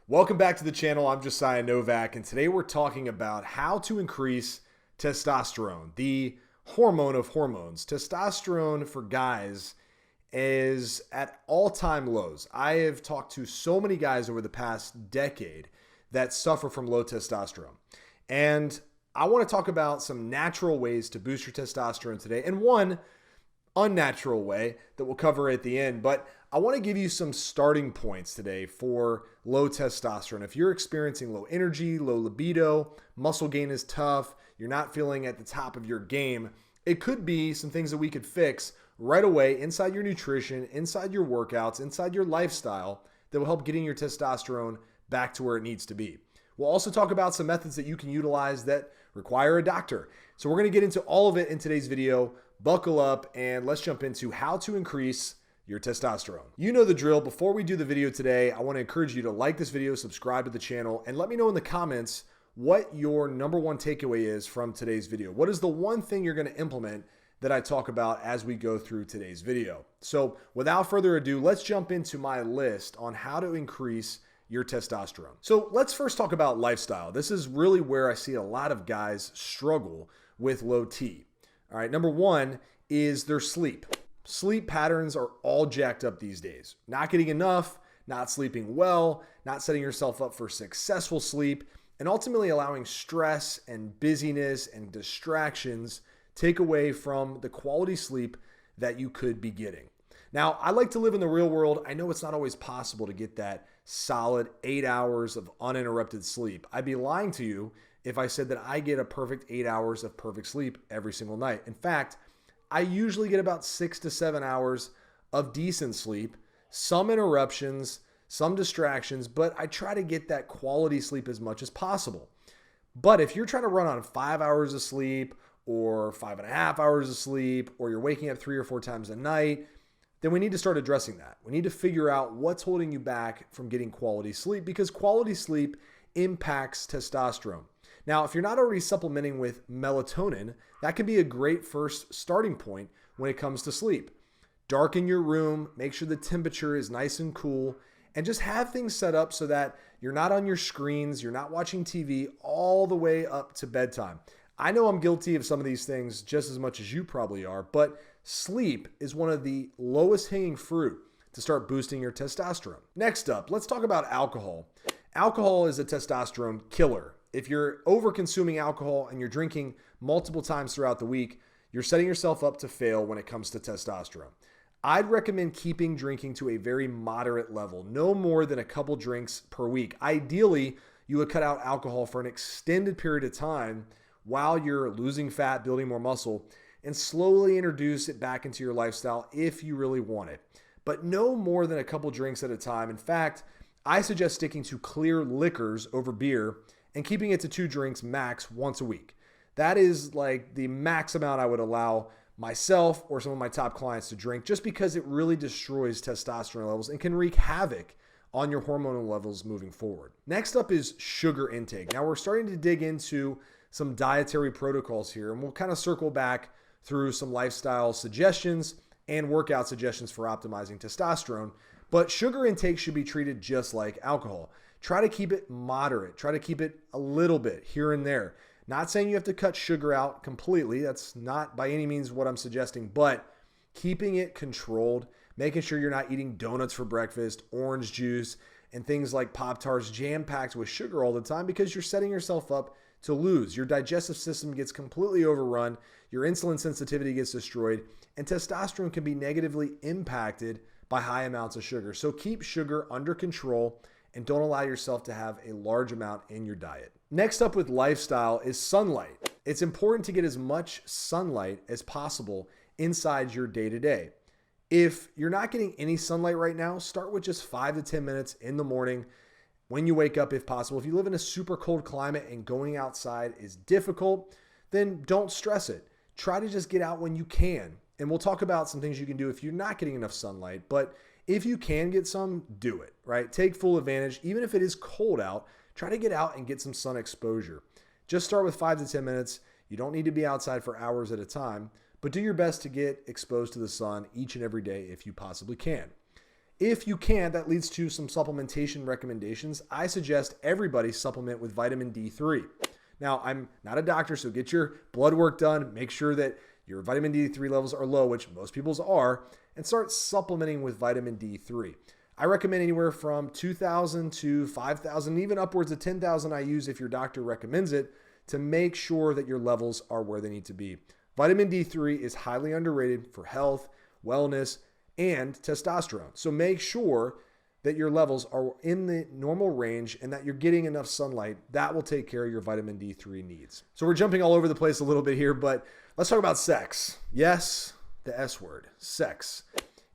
Welcome back to the channel. I'm Josiah Novak, and today we're talking about how to increase testosterone, the hormone of hormones. Testosterone for guys is at all-time lows. I have talked to so many guys over the past decade that suffer from low testosterone. And I want to talk about some natural ways to boost your testosterone today, and one unnatural way that we'll cover at the end. But I want to give you some starting points today for low testosterone. If you're experiencing low energy, low libido, muscle gain is tough, you're not feeling at the top of your game, it could be some things that we could fix right away inside your nutrition, inside your workouts, inside your lifestyle that will help getting your testosterone back to where it needs to be. We'll also talk about some methods that you can utilize that require a doctor. So we're going to get into all of it in today's video. Buckle up and let's jump into how to increase your testosterone. You know the drill. Before we do the video today, I want to encourage you to like this video, subscribe to the channel, and let me know in the comments what your number one takeaway is from today's video. What is the one thing you're going to implement that I talk about as we go through today's video? So without further ado, let's jump into my list on how to increase your testosterone. So let's first talk about lifestyle. This is really where I see a lot of guys struggle with low T. All right, number one is their sleep. Sleep patterns are all jacked up these days. Not getting enough, not sleeping well, not setting yourself up for successful sleep, and ultimately allowing stress and busyness and distractions take away from the quality sleep that you could be getting. Now, I like to live in the real world. I know it's not always possible to get that solid 8 hours of uninterrupted sleep. I'd be lying to you if I said that I get a perfect 8 hours of perfect sleep every single night. In fact, I usually get about 6 to 7 hours of decent sleep, some interruptions, some distractions, but I try to get that quality sleep as much as possible. But if you're trying to run on 5 hours of sleep or 5.5 hours of sleep, or you're waking up 3 or 4 times a night, then we need to start addressing that. We need to figure out what's holding you back from getting quality sleep, because quality sleep impacts testosterone. Now, if you're not already supplementing with melatonin, that can be a great first starting point when it comes to sleep. Darken your room, make sure the temperature is nice and cool, and just have things set up so that you're not on your screens, you're not watching TV all the way up to bedtime. I know I'm guilty of some of these things just as much as you probably are, but sleep is one of the lowest hanging fruit to start boosting your testosterone. Next up, let's talk about alcohol. Alcohol is a testosterone killer. If you're over consuming alcohol and you're drinking multiple times throughout the week, you're setting yourself up to fail when it comes to testosterone. I'd recommend keeping drinking to a very moderate level, no more than a couple drinks per week. Ideally, you would cut out alcohol for an extended period of time while you're losing fat, building more muscle, and slowly introduce it back into your lifestyle if you really want it. But no more than a couple drinks at a time. In fact, I suggest sticking to clear liquors over beer and keeping it to 2 drinks max once a week. That is like the max amount I would allow myself or some of my top clients to drink, just because it really destroys testosterone levels and can wreak havoc on your hormonal levels moving forward. Next up is sugar intake. Now we're starting to dig into some dietary protocols here, and we'll kind of circle back through some lifestyle suggestions and workout suggestions for optimizing testosterone. But sugar intake should be treated just like alcohol. Try to keep it moderate. Try to keep it a little bit here and there. Not saying you have to cut sugar out completely. That's not by any means what I'm suggesting, but keeping it controlled, making sure you're not eating donuts for breakfast, orange juice, and things like Pop-Tarts jam-packed with sugar all the time, because you're setting yourself up to lose. Your digestive system gets completely overrun, your insulin sensitivity gets destroyed, and testosterone can be negatively impacted by high amounts of sugar. So keep sugar under control and don't allow yourself to have a large amount in your diet. Next up with lifestyle is sunlight. It's important to get as much sunlight as possible inside your day-to-day. If you're not getting any sunlight right now, start with just 5 to 10 minutes in the morning when you wake up if possible. If you live in a super cold climate and going outside is difficult, then don't stress it. Try to just get out when you can. And we'll talk about some things you can do if you're not getting enough sunlight. But if you can get some, do it, right? Take full advantage. Even if it is cold out, try to get out and get some sun exposure. Just start with 5 to 10 minutes. You don't need to be outside for hours at a time, but do your best to get exposed to the sun each and every day if you possibly can. If you can, that leads to some supplementation recommendations. I suggest everybody supplement with vitamin D3. Now, I'm not a doctor, so get your blood work done. Make sure that your vitamin D3 levels are low, which most people's are, and start supplementing with vitamin D3. I recommend anywhere from 2,000 to 5,000, even upwards of 10,000 IUs if your doctor recommends it, to make sure that your levels are where they need to be. Vitamin D3 is highly underrated for health, wellness, and testosterone. So make sure that your levels are in the normal range and that you're getting enough sunlight. That will take care of your vitamin D3 needs. So we're jumping all over the place a little bit here, but let's talk about sex. Yes, the S word, sex.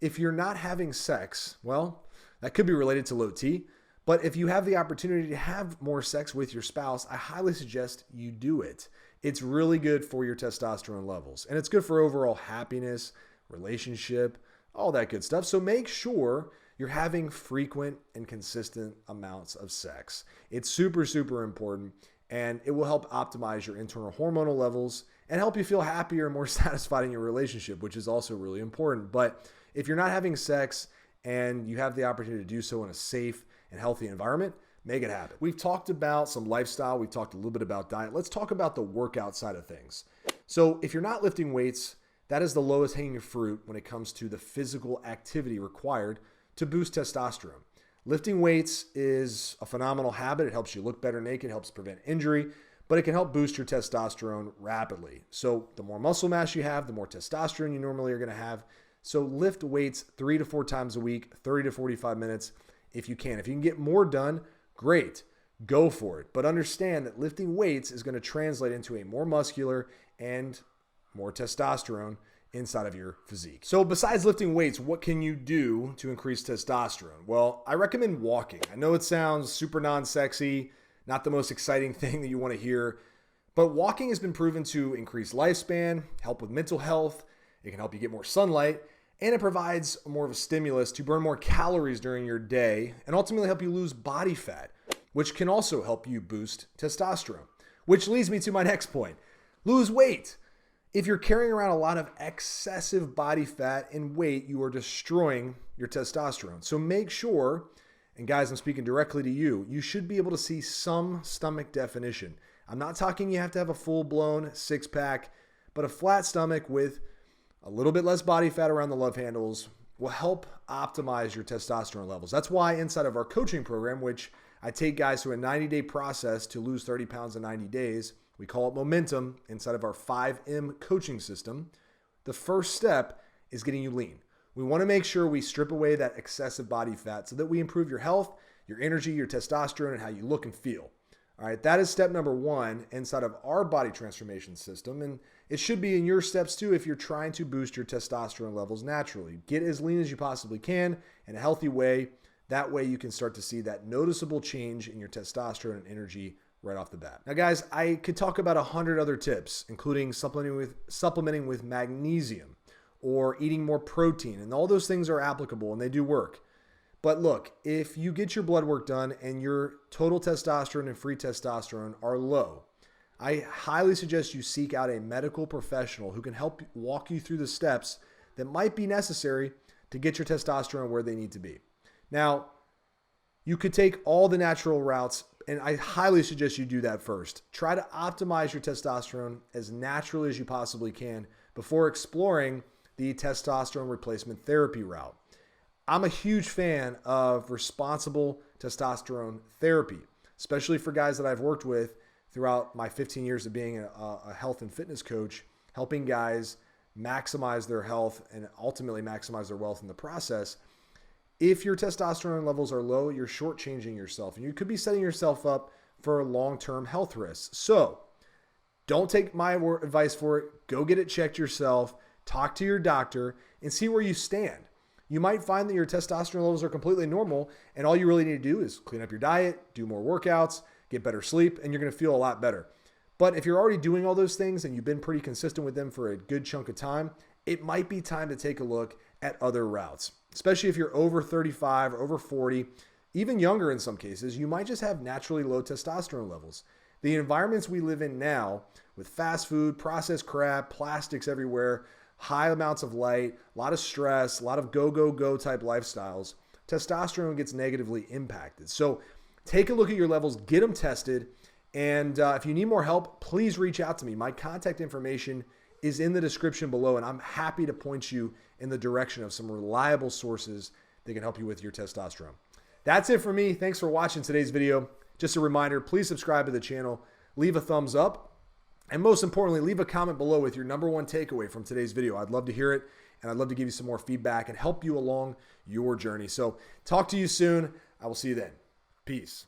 If you're not having sex, well, that could be related to low T, but if you have the opportunity to have more sex with your spouse, I highly suggest you do it. It's really good for your testosterone levels, and it's good for overall happiness, relationship, all that good stuff. So make sure you're having frequent and consistent amounts of sex. It's super, super important, and it will help optimize your internal hormonal levels and help you feel happier and more satisfied in your relationship, which is also really important. But if you're not having sex and you have the opportunity to do so in a safe and healthy environment, make it happen. We've talked about some lifestyle. We've talked a little bit about diet. Let's talk about the workout side of things. So if you're not lifting weights, that is the lowest hanging fruit when it comes to the physical activity required to boost testosterone. Lifting weights is a phenomenal habit. It helps you look better naked, helps prevent injury, but it can help boost your testosterone rapidly. So the more muscle mass you have, the more testosterone you normally are going to have. So lift weights 3 to 4 times a week, 30 to 45 minutes if you can. If you can get more done, great, go for it. But understand that lifting weights is going to translate into a more muscular and more testosterone inside of your physique. So besides lifting weights, what can you do to increase testosterone? Well, I recommend walking. I know it sounds super non-sexy, not the most exciting thing that you want to hear, but walking has been proven to increase lifespan, help with mental health. It can help you get more sunlight, and it provides more of a stimulus to burn more calories during your day and ultimately help you lose body fat, which can also help you boost testosterone. Which leads me to my next point. Lose weight. If you're carrying around a lot of excessive body fat and weight, you are destroying your testosterone. So make sure, and guys, I'm speaking directly to you, you should be able to see some stomach definition. I'm not talking you have to have a full-blown six-pack, but a flat stomach with a little bit less body fat around the love handles will help optimize your testosterone levels. That's why inside of our coaching program, which I take guys through a 90-day process to lose 30 pounds in 90 days, we call it Momentum inside of our 5M coaching system. The first step is getting you lean. We want to make sure we strip away that excessive body fat so that we improve your health, your energy, your testosterone, and how you look and feel. All right, that is step number 1 inside of our body transformation system. And it should be in your steps too if you're trying to boost your testosterone levels naturally. Get as lean as you possibly can in a healthy way. That way you can start to see that noticeable change in your testosterone and energy right off the bat. Now guys, I could talk about 100 other tips, including supplementing with magnesium or eating more protein, and all those things are applicable and they do work. But look, if you get your blood work done and your total testosterone and free testosterone are low, I highly suggest you seek out a medical professional who can help walk you through the steps that might be necessary to get your testosterone where they need to be. Now, you could take all the natural routes, and I highly suggest you do that first. Try to optimize your testosterone as naturally as you possibly can before exploring the testosterone replacement therapy route. I'm a huge fan of responsible testosterone therapy, especially for guys that I've worked with throughout my 15 years of being a health and fitness coach, helping guys maximize their health and ultimately maximize their wealth in the process. If your testosterone levels are low, you're shortchanging yourself, and you could be setting yourself up for long-term health risks. So don't take my advice for it. Go get it checked yourself. Talk to your doctor and see where you stand. You might find that your testosterone levels are completely normal, and all you really need to do is clean up your diet, do more workouts, get better sleep, and you're going to feel a lot better. But if you're already doing all those things and you've been pretty consistent with them for a good chunk of time, it might be time to take a look at other routes. Especially if you're over 35 or over 40, even younger in some cases, you might just have naturally low testosterone levels. The environments we live in now with fast food, processed crap, plastics everywhere, high amounts of light, a lot of stress, a lot of go, go, go type lifestyles testosterone gets negatively impacted. So take a look at your levels, get them tested. And if you need more help, please reach out to me. My contact information is in the description below, and I'm happy to point you in the direction of some reliable sources that can help you with your testosterone. That's it for me. Thanks for watching today's video. Just a reminder, please subscribe to the channel, leave a thumbs up, and most importantly, leave a comment below with your #1 takeaway from today's video. I'd love to hear it, and I'd love to give you some more feedback and help you along your journey. So talk to you soon. I will see you then. Peace.